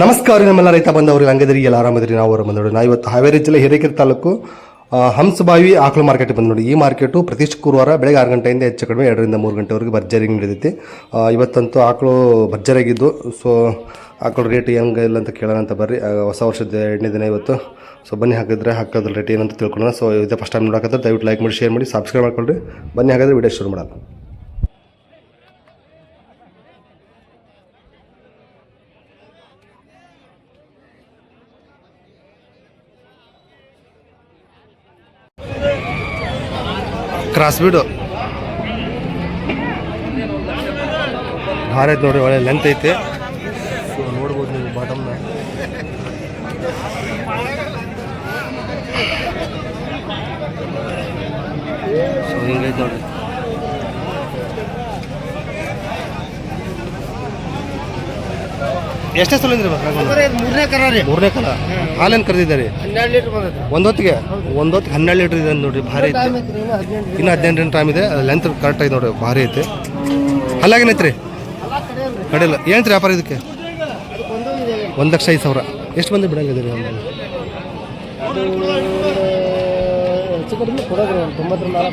ನಮಸ್ಕಾರ ನಮ್ಮೆಲ್ಲ ರೈತ ಬಂದವರಿಗೆ ಹಂಗದ್ರಿ ಎಲ್ಲ ಆರಾಮದ್ರಿ ನಾವು ಅವರ ಬಂದವರು ನಾವು ಇವತ್ತು ಹಾವೇರಿ ಜಿಲ್ಲೆ ಹಿರೇಕೆರೆ ತಾಲೂಕು ಹಂಸಬಾವಿ ಆಕಳು ಮಾರ್ಕೆಟ್ ಬಂದು ನೋಡಿ. ಈ ಮಾರ್ಕೆಟು ಪ್ರತಿ ಶುಕ್ರವಾರ ಬೆಳಗ್ಗೆ 6 ಗಂಟೆಯಿಂದ ಹೆಚ್ಚು ಕಡಿಮೆ 2 ರಿಂದ 3 ಗಂಟೆವರೆಗೆ ಭರ್ಜರಿಗೆ ನಡೆದೈತಿ. ಇವತ್ತಂತೂ ಆಕಳು ಭರ್ಜರಿಯಾಗಿದ್ದು. ಸೊ ಆಕಳು ರೇಟ್ ಹೆಂಗೆ ಇಲ್ಲ ಅಂತ ಕೇಳೋಣ ಅಂತ ಬರ್ರಿ. ಹೊಸ ವರ್ಷದ 2ನೇ ದಿನ ಇವತ್ತು. ಸೊ ಬನ್ನಿ ಹಾಕೋದ್ರ ರೇಟ್ ಏನಂತ ತಿಳ್ಕೊಳ್ಳೋಣ. ಸೊ ಇದೇ ಫಸ್ಟ್ ಟೈಮ್ ನೋಡೋಕೆ ದಯವಿಟ್ಟು ಲೈಕ್ ಮಾಡಿ, ಶೇರ್ ಮಾಡಿ, ಸಬ್ಸ್ಕ್ರೈಬ್ ಮಾಡ್ಕೊಳ್ರಿ. ಬನ್ನಿ ಹಾಗಾದ್ರೆ ವಿಡಿಯೋ ಶುರು ಮಾಡೋಣ. ಕ್ರಾಸ್ ಬೀಡು ಭಾರ ಐತೆ ನೋಡ್ರಿ, ಒಳ್ಳೆ ಲೆಂತ್ ಐತೆ. ಸೊ ನೋಡ್ಬೋದು ನೀವು ಬಾಟಮ್ನ. ಸೊ ಹಿಂಗೈತೆ ನೋಡ್ರಿ. ಎಷ್ಟೇ ಸಲಿಂದ್ರಿ ಮೂರನೇ ಕರ ಹಾಲೇನು ಕರೆದಿದ್ದಾರೆ ಒಂದೊತ್ತಿಗೆ 12 ಲೀಟ್ರ್ ಇದೆ ನೋಡ್ರಿ. ಭಾರಿ ಐತೆ. ಇನ್ನು 18 ಟೈಮ್ ಇದೆ. ಲೆಂತ್ ಕರೆಕ್ಟ್ ಐತೆ ನೋಡ್ರಿ, ಭಾರಿ ಐತೆ. ಹಲ್ಲಾಗೇನೈತೆ ರೀ ಕಡೆಯಲ್ಲ ಏನು ರೀ ವ್ಯಾಪಾರ ಇದಕ್ಕೆ? 1,05,000. ಎಷ್ಟು ಮಂದಿ ಬಿಡಂಗಿದ್ದೀರಿ?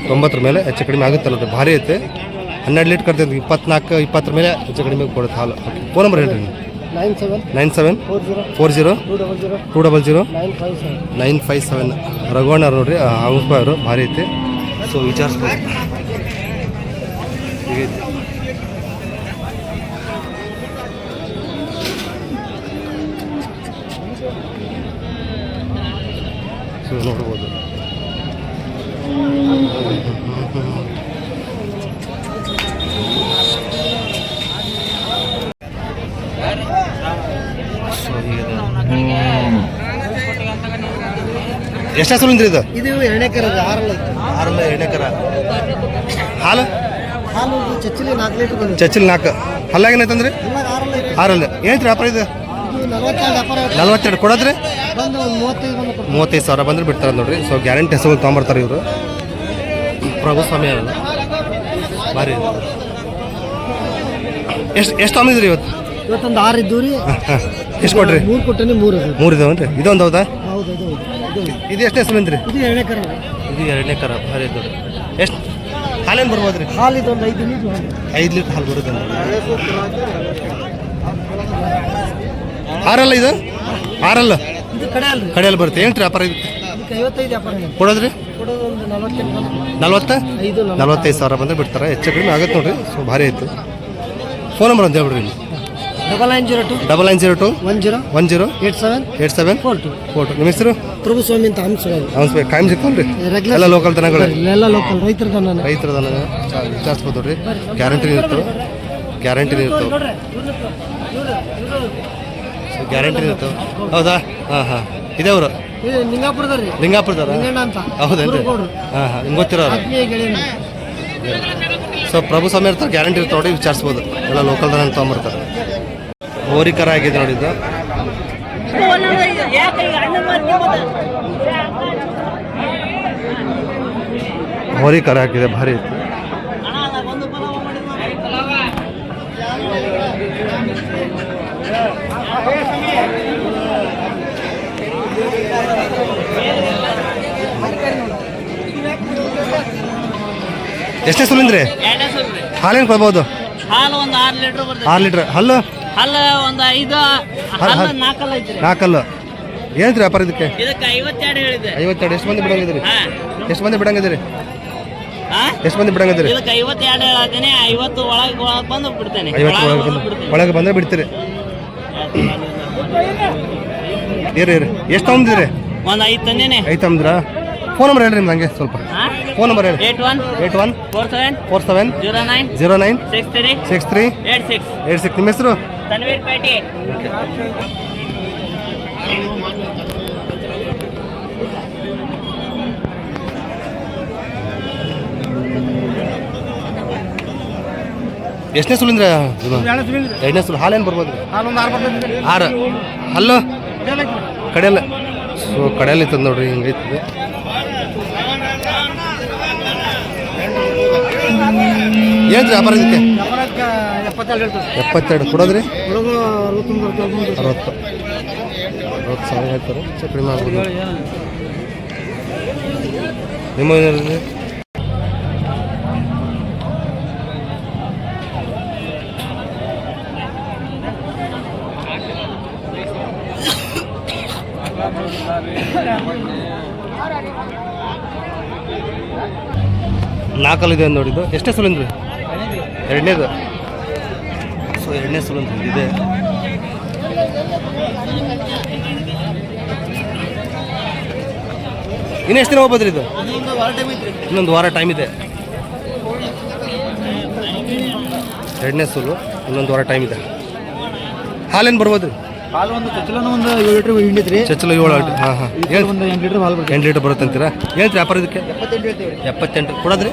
90 ಮೇಲೆ ಹೆಚ್ಚು ಕಡಿಮೆ ಆಗುತ್ತಲ್ಲ ನೋಡ್ರಿ, ಭಾರಿ ಐತೆ. 12 ಲೀಟ್ರ್ ಕರ್ತಿದ್ವಿ. 24-20 ಮೇಲೆ ಹೆಚ್ಚು ಕಡಿಮೆ ಕೊಡುತ್ತೆ ಹಾಲು. ಫೋನ್ ನಂಬರ್ ಹೇಳ್ರಿ. 97400200 ರಘುವಣ್ಣ ನೋಡ್ರಿ, ಅವರು ಭಾರಿ ಐತೆ. ಸೊ ವಿಚಾರಿಸ್ಬೋದು. ಹೀಗೈತೆ. ಸೊ ನೋಡ್ಬೋದು. ಎಷ್ಟು ಹೆಸರು ಇದು? ಇದು 2ನೇ ಕರ, 2ನೇ ಕರ. ಹಾಲು ಚಚ್ಚಲಿ 4 ಲೀಟರ್ ಬಂದಿದೆ. ಚಚ್ಚಲಿ 4. ಹಲ್ಲಾಗೇನೈತಂದ್ರಿ? 6 ಏನೈತ್ರಿ ವ್ಯಾಪಾರ ಇದು? 42 ಕೊಡೋದ್ರಿ? 35,000 ಬಂದ್ರೆ ಬಿಡ್ತಾರೆ ನೋಡ್ರಿ. ಸೊ ಗ್ಯಾರಂಟಿ ಹೆಸರು ತೊಗೊಂಬರ್ತಾರೆ ಇವರು. ಪ್ರಭು ಸ್ವಾಮಿ ಅವರ ಭಾರಿ. ಎಷ್ಟು ತೊಗೊಂಡಿದ್ರಿ ಇವತ್ತು? ಇವತ್ತೊಂದು 6 ಇದ್ದು ರೀ. ಎಷ್ಟು ಕೊಟ್ರಿ? 3 ಕೊಟ್ಟನಿ. 3 ಇದಾವನ್ರಿ. ಇದೊಂದು ಹೌದಾ? ಹೌದು. ಇದು ಎಷ್ಟು ಹೆಸರು ಅಂದ್ರಿ? ಇದು 2ನೇ ಕರ. ಇದು 2ನೇ ಕರ, ಭಾರಿ ನೋಡ್ರಿ. ಎಷ್ಟು ಹಾಲೇನು ಬರ್ಬೋದ್ರಿ? ಹಾಲು ಇದೊಂದು 5 ಲೀಟ್ರ್. 5 ಲೀಟ್ರ್ ಹಾಲು ಬರುತ್ತೆ. ಆರಲ್ಲ ಇದು? ಆರಲ್ಲ ಇದು ಕಡೆ ಅಲ್ರಿ, ಕಡೆಯಲ್ಲಿ ಬರುತ್ತೆ. ಏನು ರೀ ವ್ಯಾಪಾರ ಇದಕ್ಕೆ? 55 ವ್ಯಾಪಾರ ಕೊಡೋದ್ರಿ? ಕೊಡೋದು ಒಂದು 45,000 ಬಂದರೆ ಬಿಡ್ತಾರೆ. ಹೆಚ್ಚು ಕಡಿಮೆ ಆಗುತ್ತೆ ನೋಡ್ರಿ. ಸೊ ಭಾರಿ ಆಯಿತು. ಫೋನ್ ನಂಬರ್ ಅಂತ ಹೇಳ್ಬಿಡ್ರಿ. 9902 10 87 42. ನಿಮ್ಮ ಹೆಸರು? ಪ್ರಭು ಸ್ವಾಮಿ ಅಂತ. ಹಂಸಬಾವಿ ಕಾಯಂ ಸಿಕ್ತಲ್ರಿ? ಎಲ್ಲ ಲೋಕಲ್ ದನಗಳು? ಎಲ್ಲ ಲೋಕಲ್ ರೈತರ ದನ. ವಿಚಾರಿಸ್ಬೋದು ನೋಡ್ರಿ. ಗ್ಯಾರಂಟಿ ಇರ್ತವೆ. ಹೌದಾ? ಹಾಂ. ಇದೇವರು ಲಿಂಗಾಪುರದವ್ರು ಅಂತ. ಹೌದೇನ್ರಿ? ಹಾಂ. ನಿಮ್ಗೆ ಗೊತ್ತಿರೋರು. ಸೊ ಪ್ರಭು ಸ್ವಾಮಿ ಇರ್ತಾರೆ, ಗ್ಯಾರಂಟಿ ಇರ್ತಾವೆ ನೋಡಿ. ವಿಚಾರಿಸ್ಬೋದು. ಎಲ್ಲ ಲೋಕಲ್ ದನ ತೊಗೊಂಬರ್ತಾರೆ. ಹೋರಿಕರ ಆಗಿದೆ ನೋಡಿದ್ದು. ಹೋರಿಕರ ಹಾಕಿದೆ, ಭಾರಿ ಇತ್ತು. ಎಷ್ಟೇ ಸುಲಿಂದ್ರಿ? ಹಾಲೇನು ಕೊಡ್ಬೋದು? ಹಾಲು ಒಂದು 6 ಲೀಟರ್ ಬರ್ತದೆ. 6 ಲೀಟ್ರ್. ಹಲ್ಲು ಒಂದು 5 4 ಐತ್ರಿ. 4 ಏನಂತ್ರಿ ವ್ಯಾಪಾರ ಇದಕ್ಕೆ? 52 ಹೇಳಿದೆ. 52. ಎಷ್ಟು ಮಂದಿ ಬಿಡಂಗಿದ್ರಿ? ಎಷ್ಟು ಮಂದಿ ಬಿಡಂಗಿದ್ರಿ? ಇದಕ್ಕೆ 52 ಹೇಳತ್ತೀನಿ. 50 ಒಳಗೆ ಬಂದು ಬಿಡ್ತೇನೆ. 50 ಒಳಗೆ ಬಂದ್ರೆ ಬಿಡ್ತೀರಿ. ಇರಿ ಎಷ್ಟು ತಗೊಂಡಿದ್ರಿ? ಒಂದು 5 ತಂದೇನೆ. 5 ತಗೊಂಡ್ರಾ? ಫೋನ್ ನಂಬರ್ ಹೇಳ್ರಿ ನಿಮ್ಗೆ. ಹಂಗೆ ಸ್ವಲ್ಪ ಫೋನ್ ನಂಬರ್ ಹೇಳಿ. 81 47 09 63 86. ನಿಮ್ಮ ಹೆಸರು? ತನ್ವೀರ್ ಪೇಟೆ. ಎಷ್ಟನೇ ಸುಲಿಂದ್ರ? 2ನೇ ಸುಲು. ಹಾಲೇನು ಬರ್ಬೋದು? 6. ಹಲ್ಲು ಕಡೆಯಲ್ಲ. ಸೊ ಕಡೆಯಲ್ಲಿ ಇತ್ತದ ನೋಡ್ರಿ, ಹಿಂಗೈತದೆ. ಏನು ರೀ ವ್ಯಾಪಾರ ಇದಕ್ಕೆ? 72 ಹೇಳ್ತಾರೆ 72 ಕೊಡೋದ್ರಿ? ಹುಡುಗ 60 60,000 ಹೇಳ್ತಾರೆ. ಸ್ವಲ್ಪ ಕಡಿಮೆ ಆಗ್ಬೋದು. ನಿಮ್ಮ ಏನಿದೆ? ನಾಲ್ಕಲ್ಲಿದೆ ನೋಡಿದ್ದು. ಎಷ್ಟೇ ಸುಲಿಂದ್ರಿ? ಎರಡನೇದು. ಸೊ ಎರಡನೇ ಸುಲಿಂದ್ರಿ ಇದೆ. ಇನ್ನು ಎಷ್ಟು ದಿನ ಹೋಗ್ಬೋದ್ರಿ ಇದು? ಇನ್ನೊಂದು ವಾರ ಟೈಮ್ ಇದೆ. ಎರಡನೇ ಸುಲು, ಇನ್ನೊಂದು ವಾರ ಟೈಮ್ ಇದೆ. ಹಾಲೇನು ಬರ್ಬೋದ್ರಿ? ಹಾಲು ಒಂದು ಚಚ್ಚಲನ ಒಂದು 7 ಲೀಟ್ರ್ ಹಿಂಡಿದ್ರಿ. ಚಚ್ಚಲ 7 ಲೀಟ್ರ್. ಹಾಂ ಹಾಂ. ಒಂದು 8 ಲೀಟ್ರ್ ಹಾಲು ಬರ್ತದೆ. 8 ಲೀಟ್ರ್ ಬರುತ್ತೆ ಅಂತೀರಾ? ಏನು ವ್ಯಾಪಾರ ಇದಕ್ಕೆ? 78 ಹೇಳ್ತೀವಿ. 78 ಕೊಡೋದ್ರಿ?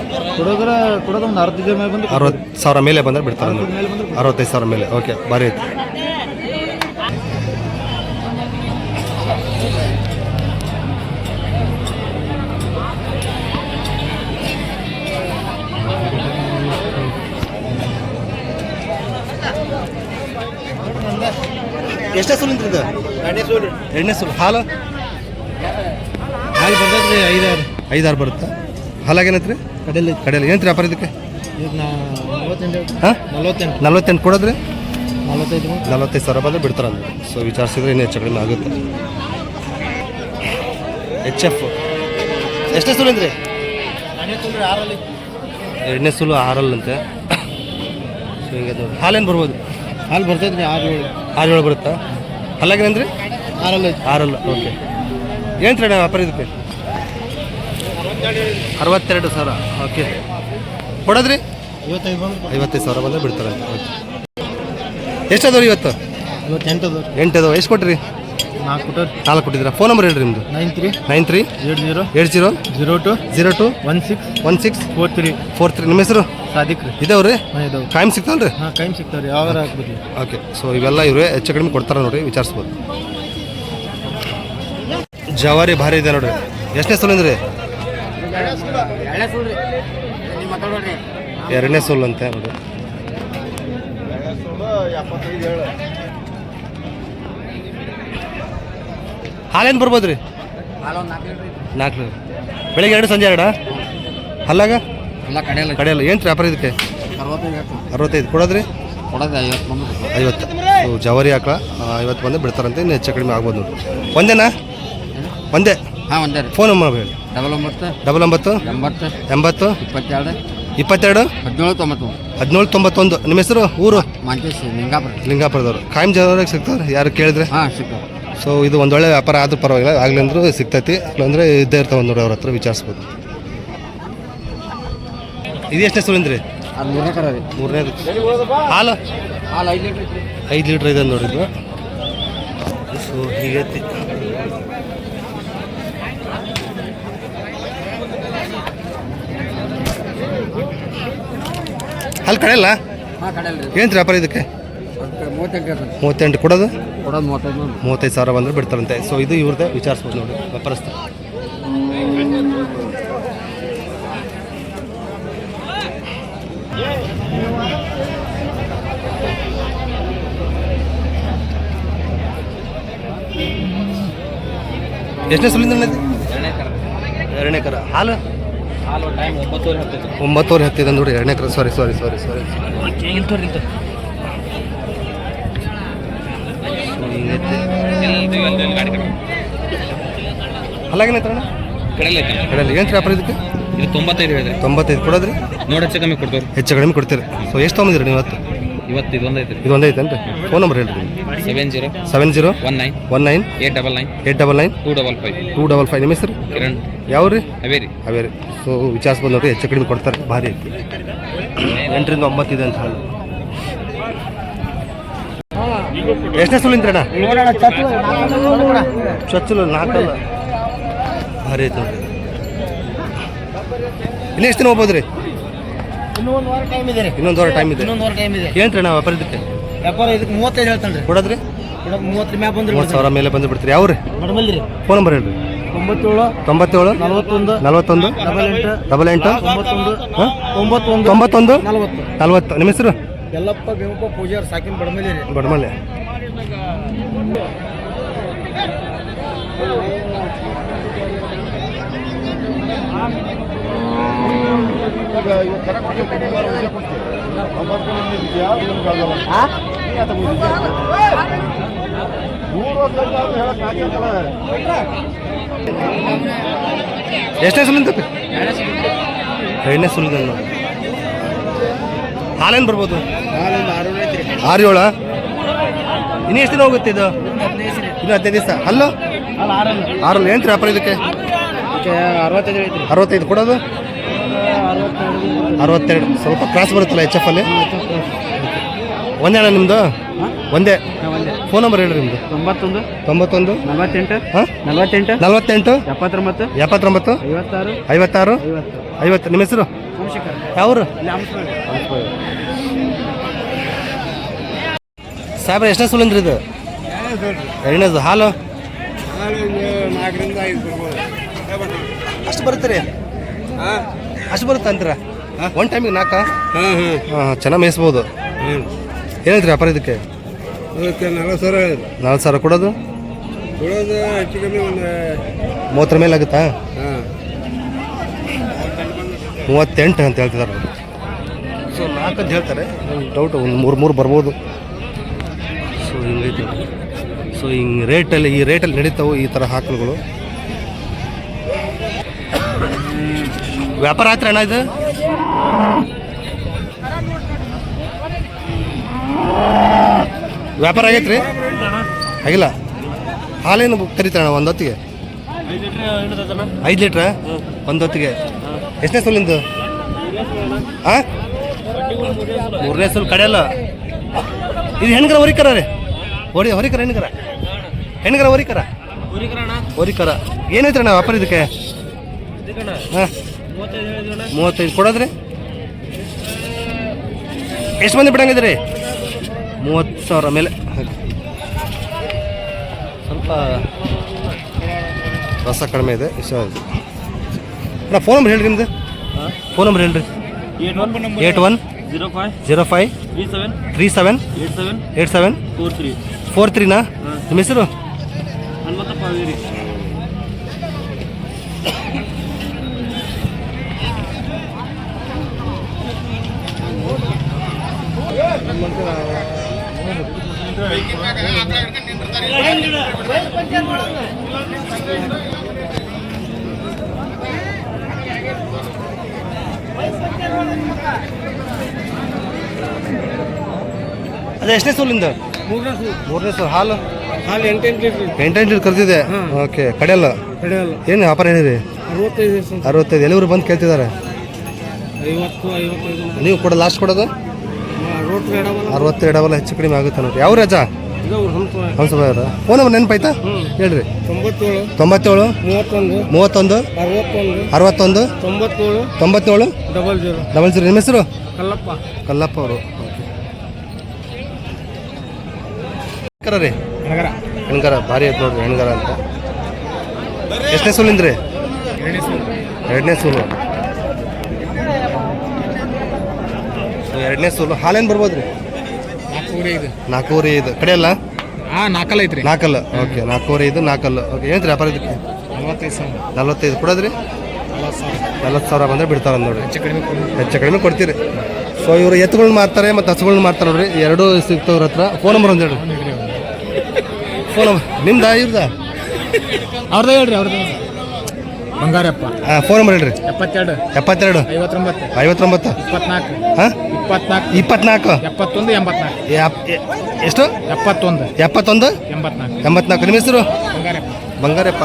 ಕೊಡೋದು ಒಂದು ಅರ್ಧ ಜನ ಮೇಲೆ ಬಂದು 60,000 ಮೇಲೆ ಬಂದರೆ ಬಿಡ್ತಾರೆ. 65,000 ಮೇಲೆ. ಓಕೆ, ಭಾರಿ ಐತಿ. ಎಷ್ಟೇ ಸುಲಿಂದ್ರಿ ಇದು? ಎರಡನೇ ಸುಲು. ಹಾಲು ಬರ್ತೈತೆ 5-6 ಬರುತ್ತಾ? ಹಾಲಾಗೇನೈತ್ರಿ? ಕಡೆಯಲ್ಲಿ ಕಡೆಯಲ್ಲಿ ಏನು ವ್ಯಾಪಾರ ಇದಕ್ಕೆ? 48 ಹಾಂ 48 48 ಕೊಡೋದ್ರಿ? 45 45,000 ಬಂದರೆ ಬಿಡ್ತಾರೆ ಅಂದ್ರೆ. ಸೊ ವಿಚಾರಿಸಿದ್ರೆ ಇನ್ನೂ ಹೆಚ್ಚು ಕಡಿಮೆ ಆಗುತ್ತೆ. HF ಎಷ್ಟೇ ಸುಲಿಂದ್ರಿ? ಎರಡನೇ ಸುಲು 6 ಅಂತೆ. ಸೊ ಹಿಂಗೆ ನೋಡಿ. ಹಾಲೇನು ಬರ್ಬೋದು? ಹಾಲು ಬರ್ತೈತೆ 6-7 ಬರುತ್ತಾ? ಹಾಲಾಗೇನಂದ್ರಿ? 6 ಓಕೆ. ಏನು ರೀ ವ್ಯಾಪಾರ ಇದಕ್ಕೆ? 62,000. ಓಕೆ, ಕೊಡೋದ್ರಿ? 55,000 ಬಂದರೆ ಬಿಡ್ತಾರೆ. ಓಕೆ. ಎಷ್ಟದವ್ರಿ ಇವತ್ತು? 8 ಅದಾವ. ಎಷ್ಟು ಕೊಟ್ರಿ? 4 ಕೊಟ್ಟಿದ್ದೀರಾ. ಫೋನ್ ನಂಬರ್ ಹೇಳ್ರಿ ನಿಮ್ಮದು? 93 70 02 16 43. ನಿಮ್ಮ ಹೆಸರು? ಸಾದಿಕ್ ರೀ. ಇದಾವ್ರಿ? ಇದಾವೆ. ಕಾಯಂ ಸಿಗ್ತಾವಲ್ರಿ? ಹಾಂ ಕೈಮ್ ಸಿಗ್ತಾವ್ರಿ. ಯಾವಾಗ ಹಾಕ್ಬಿಡ್ಲಿ. ಓಕೆ. ಸೊ ಇವೆಲ್ಲ ಇವ್ರೆ ಹೆಚ್ಚು ಕಡಿಮೆ ಕೊಡ್ತಾರೆ ನೋಡ್ರಿ, ವಿಚಾರಿಸ್ಬೋದು. ಜವಾರಿ ಭಾರಿ ಇದೆ ನೋಡ್ರಿ. ಎಷ್ಟನೇ ಸುಲಿಂದ್ರಿ? ಎರಡನೇ ಸುಲ್ ಅಂತೆ ನೋಡ್ರಿ. ಹಾಲೇನು ಬರ್ಬೋದು ರೀ? 4 ಬೆಳಿಗ್ಗೆ 2 ಸಂಜೆ 2 ಹಲ್ಲಾಗ ಕಡೆಯಲ್ಲ. ಏನು ವ್ಯಾಪಾರ ಇದಕ್ಕೆ? 65 ಕೊಡೋದ್ರಿ? 50. ಸೊ ಜವಾರಿ ಹಾಕ 50 ಬಂದು ಬಿಡ್ತಾರಂತೆ. ಇನ್ನು ಹೆಚ್ಚು ಕಡಿಮೆ ಆಗ್ಬೋದು ನೋಡ್ರಿ. ಒಂದೇನಾ? ಒಂದೇ. ಹಾಂ ಒಂದೇ ರೀ. ಫೋನ್ ನಂಬರ್ ಹೇಳಿ. 99 80 22 1791. ನಿಮ್ಮ ಹೆಸರು? ಊರು? ಲಿಂಗಾಪುರದವರು. ಕಾಯಂ ಜವಾರಿಗೆ ಸಿಗ್ತಾರೆ ಯಾರು ಕೇಳಿದ್ರೆ? ಹಾಂ ಸಿಗ್ತಾವೆ. ಸೊ ಇದು ಒಂದು ಒಳ್ಳೆ ವ್ಯಾಪಾರ ಆದ್ರೂ ಪರವಾಗಿಲ್ಲ. ಆಗಲಿ ಅಂದರೂ ಸಿಗ್ತೈತಿ, ಇಲ್ಲಾಂದರೆ ಇದ್ದೇ ಇರ್ತಾವೆ ನೋಡಿ, ಅವ್ರ ಹತ್ರ ವಿಚಾರಿಸ್ಬೋದು. ಇದು ಎಷ್ಟನೇ ಸುಲಿಂದ್ರಿ? ಅದು 3ನೇ ಕರ ರೀ. 3ನೇದು. ಹಾಲು 5 ಲೀಟ್ರ್ ಇದೆ ನೋಡಿದ್ದು. ಸೊ ಹೀಗೈತಿ. ಅಲ್ಲಿ ಕಡೆಯಲ್ಲ? ಏನು ವ್ಯಾಪಾರ ಇದಕ್ಕೆ? 38 ಕೊಡೋದು? 35,000 ಬಂದರೆ ಬಿಡ್ತಾರಂತೆ. ಸೊ ಇದು ಇವ್ರದ್ದೇ, ವಿಚಾರಿಸ್ಬೋದು ನೋಡಿ ವ್ಯಾಪಾರಸ್ಥ. ಎಷ್ಟನೇ ಸುಲಿಂದ್ರ? ಎರಡನೇ ಕರ. ಹಾಲು 9 ಹತ್ತಿದೆ ನೋಡಿ. ಎರಡನೇ ಕರ. ಸಾರಿ ಅಲ್ಲಾಗೇನೈತೆ ಕಡೆಯಲ್ಲಿ. ಏನು ವ್ಯಾಪಾರ ಇದಕ್ಕೆ? ಇದು 95 ಹೇಳಿದ್ರೆ 95 ಕೊಡೋದ್ರಿ? ನೋಡಿ ಹೆಚ್ಚು ಕಮ್ಮಿ ಕೊಡ್ತೀವಿ. ಹೆಚ್ಚು ಕಡಿಮೆ ಕೊಡ್ತೀರಿ. ಸೊ ಎಷ್ಟು ತೊಗೊಂಡಿರಿ ನೀವು ಇವತ್ತು? ಇದೊಂದು ಐತ್ರಿ. ಇದೊಂದು ಐತೇನ್ರಿ? ಫೋನ್ ನಂಬರ್ ಹೇಳ್ರಿ. 70 19 899 899 255. ನಿಮ್ಮ ಹೆಸರು? ಕಿರಣ್. ಯಾವ ರೀ? ಅವೇರಿ. ಸೊ ವಿಚಾರಿಸ್ಬೋದು ನೋಡ್ರಿ, ಹೆಚ್ಚು ಕಡಿಮೆ ಕೊಡ್ತಾರೆ. ಭಾರಿ ಐತಿ. 8 ರಿಂದ 9 ಇದೆ ಅಂತ ಹಾಲು. ಎಷ್ಟನೇ ಸುಲಿಂದ್ರಣ್ಣ? ಚಚ್ಚಲು 4 ಭಾರಿ ಐತೆ ನೋಡ್ರಿ. ಇನ್ನು ಎಷ್ಟು ದಿನ ಹೋಗ್ಬೋದು ರೀ? ಇನ್ನೊಂದು ವಾರ ಟೈಮ್ ಇದೆ. ಏನು ಅಣ್ಣ ವ್ಯಾಪಾರ ಇದಕ್ಕೆ? ವ್ಯಾಪಾರ ಇದಕ್ಕೆ 35 ಹೇಳ್ತಾನೆ ರೀ. ಕೊಡೋದ್ರಿ? 30 ಮ್ಯಾಪ್ ಬಂದ್ರೆ 30,000 ಮೇಲೆ ಬಂದು ಬಿಡ್ತೀರಿ. ಯಾವ ರೀ? ನೋಡ್ಬಲ್ರಿ. ಫೋನ್ ನಂಬರ್ ಹೇಳ್ರಿ. 97 97 41 41 88 88 91 91 40 40 ನಿಮ್ಮ ಹೆಸರು ಎಲ್ಲಪ್ಪ ಭೀಮಪ್ಪ ಪೂಜಾರ್ ಸಾಕಿನ ಬಡಮಲಿ ರೀ ಬಡಮಲೆ ಎಷ್ಟನೇ ಸುಲಿಂದ ಎರಡನೇ ಸುಲಿದ ಹಾಲೇನು ಬರ್ಬೋದು 6 7 ಇನ್ನು ಎಷ್ಟು ದಿನ ಹೋಗುತ್ತೆ ಇದು ಇನ್ನು 15 ದಿವಸ ಅಲ್ಲೋ 6 ಏನು ವ್ಯಾಪಾರ ಇದಕ್ಕೆ 65 ಕೊಡೋದು 62 ಸ್ವಲ್ಪ ಕ್ರಾಸ್ ಬರುತ್ತಲ್ಲ ಎಚ್ ಎಫ್ ಅಲ್ಲಿ ಒಂದೇ ಅಣ್ಣ ನಿಮ್ಮದು ಒಂದೇ ಫೋನ್ ನಂಬರ್ ಹೇಳ್ರಿ ನಿಮ್ಮದು 91 48 ಹಾಂ 48 48 79 79 56 56 50 ನಿಮ್ಮ ಹೆಸರು ಯಾವರು ಸಾಹೇಬ್ರ ಎಷ್ಟನೇ ಸುಲಿಂದ್ರಿ ಇದು ಎರಡನೇದು ಹಾಲು 4ರಿಂದ 5 ಬರ್ಬೋದು ಅಷ್ಟು ಬರುತ್ತೆ ರೀ ಅಷ್ಟು ಬರುತ್ತೆ ಅಂತೀರ ಒನ್ ಟೈಮಿಗೆ 4 ಹಾಂ ಚೆನ್ನಾಗಿ ಮೇಯಿಸ್ಬೋದು ಏನೈತ್ರಿ ವ್ಯಾಪಾರ ಇದಕ್ಕೆ 40,000 ಕೊಡೋದು ಹೆಚ್ಚು ಕಮ್ಮಿ ಒಂದು 30 ಮೇಲೆ ಆಗುತ್ತಾ 38 ಅಂತ ಹೇಳ್ತಿದ್ದಾರೆ ಸೊ 4 ಅಂತ ಹೇಳ್ತಾರೆ ಡೌಟ್ ಒಂದು 3 ಬರ್ಬೋದು ಸೊ ಹಿಂಗೈತಿ ಸೊ ಹಿಂಗೆ ರೇಟಲ್ಲಿ ಈ ರೇಟಲ್ಲಿ ನಡೀತಾವೆ ಈ ಥರ ಆಕಳುಗಳು ವ್ಯಾಪಾರ ಆಯ್ತು ಅಣ್ಣ ಇದು ವ್ಯಾಪಾರ ಆಗೈತ್ರಿ ಆಗಿಲ್ಲ ಹಾಲೇನು ಕರಿತಾರಣ್ಣ ಒಂದು ಹೊತ್ತಿಗೆ 5 ಲೀಟ್ರ ಒಂದು ಹೊತ್ತಿಗೆ ಎಷ್ಟನೇ ಸೋಲಿಂದು ಹಾಂ 3ನೇ ಸೋಲು ಕಡೆಯಲ್ಲ ಇದು ಹೆಣ್ಗರ ಹೊರಿಕರ ರೀ ಹೊರಿಕರ ಹೆಣ್ಗರ ಹೊರಿಕರ ಏನೈತ್ರಿ ಅಣ್ಣ ವ್ಯಾಪಾರ ಇದಕ್ಕೆ ಹಾಂ 35 ಕೊಡೋದ್ರಿ ಎಷ್ಟು ಮಂದಿ ಬಿಡಂಗಿದ್ರಿ 30,000 ಮೇಲೆ ಸ್ವಲ್ಪ ರಸ ಕಡಿಮೆ ಇದೆ ಇಷ್ಟ ಅಣ್ಣ ಫೋನ್ ನಂಬರ್ ಹೇಳ್ರಿ ನಿಮ್ದು ಫೋನ್ ನಂಬರ್ ಹೇಳ್ರಿ 81 05 37 87 43ನಾ ನಿಮ್ಮ ಹೆಸರು ಅದೇ ಎಷ್ಟನೇ ಸೋಲಿಂದ 3ನೇ ಸೋಲು ಹಾಲು 8 ಲೀಟ್ರ್ ಕರೆದಿದೆ ಓಕೆ ಕಡೆಯಲ್ಲ ಏನು ವ್ಯಾಪಾರ ಏನಿದೆ 65 ಎಲ್ಲಿವರು ಬಂದು ಕೇಳ್ತಿದ್ದಾರೆ 50 ನೀವು ಕೂಡ ಲಾಸ್ಟ್ ಕೊಡೋದು 60 ಎಡವಲ್ಲ ಹೆಚ್ಚು ಕಡಿಮೆ ಆಗುತ್ತೆ ನೋಡಿ ಯಾವ ರಾಜ ಹಂಸಭಾವ್ರ ಫೋನ್ ನಂಬರ್ ನೆನಪಾಯ್ತಾ ಹೇಳ್ರಿ 97 31 61 97 00 ನಿಮ್ಮ ಹೆಸರು ಕಲ್ಲಪ್ಪ ಅವರು ರೀ ಹೆಣ್ಗಾರ ಭಾರಿ ಐತೆ ನೋಡ್ರಿ ಹೆಣ್ಗಾರ ಅಂತ ಎಷ್ಟನೇ ಸೋಲಿಂದ್ರಿ ಎರಡನೇ ಸೋಲು ಎರಡನೇ ಸೋಲು ಹಾಲೇನು ಬರ್ಬೋದು ರೀ 4.5 ಕಡೆಯಲ್ಲ ನಾಲ್ಕಲ್ಲ ಐತ್ರಿ ನಾಲ್ಕಲ್ಲ ಓಕೆ 4.5 ನಾಲ್ಕಲ್ಲ ಓಕೆ ಏನಂತೀರಿ ವ್ಯಾಪಾರ ಇದಕ್ಕೆ 45 ಕೊಡೋದ್ರಿ 40,000 ಬಂದರೆ ಬಿಡ್ತಾರೆ ನೋಡ್ರಿ ಹೆಚ್ಚು ಕಡಿಮೆ ಕೊಡ್ತೀರಿ ಸೊ ಇವರು ಎತ್ತುಗಳ್ನ ಮಾರ್ತಾರೆ ಮತ್ತು ಹಸುಗಳ್ನ ಮಾರ್ತಾರೆ ನೋಡ್ರಿ ಎರಡೂ ಸಿಗ್ತವ್ರ ಹತ್ರ ಫೋನ್ ನಂಬರ್ ಒಂದು ಹೇಳ್ರಿ ಫೋನ್ ನಂಬರ್ ನಿಮ್ದಾ ಇವ್ರದಾ ಅವ್ರದ್ದು ಹೇಳ್ರಿ ಅವ್ರದ್ದು ಬಂಗಾರಪ್ಪ ಫೋನ್ ನಂಬರ್ ಹೇಳ್ರಿ 72 59 ಹಾಂ 24 ಎಷ್ಟು 71 74 ನಿಮ್ಮ ಹೆಸರು ಬಂಗಾರಪ್ಪ ಬಂಗಾರಪ್ಪ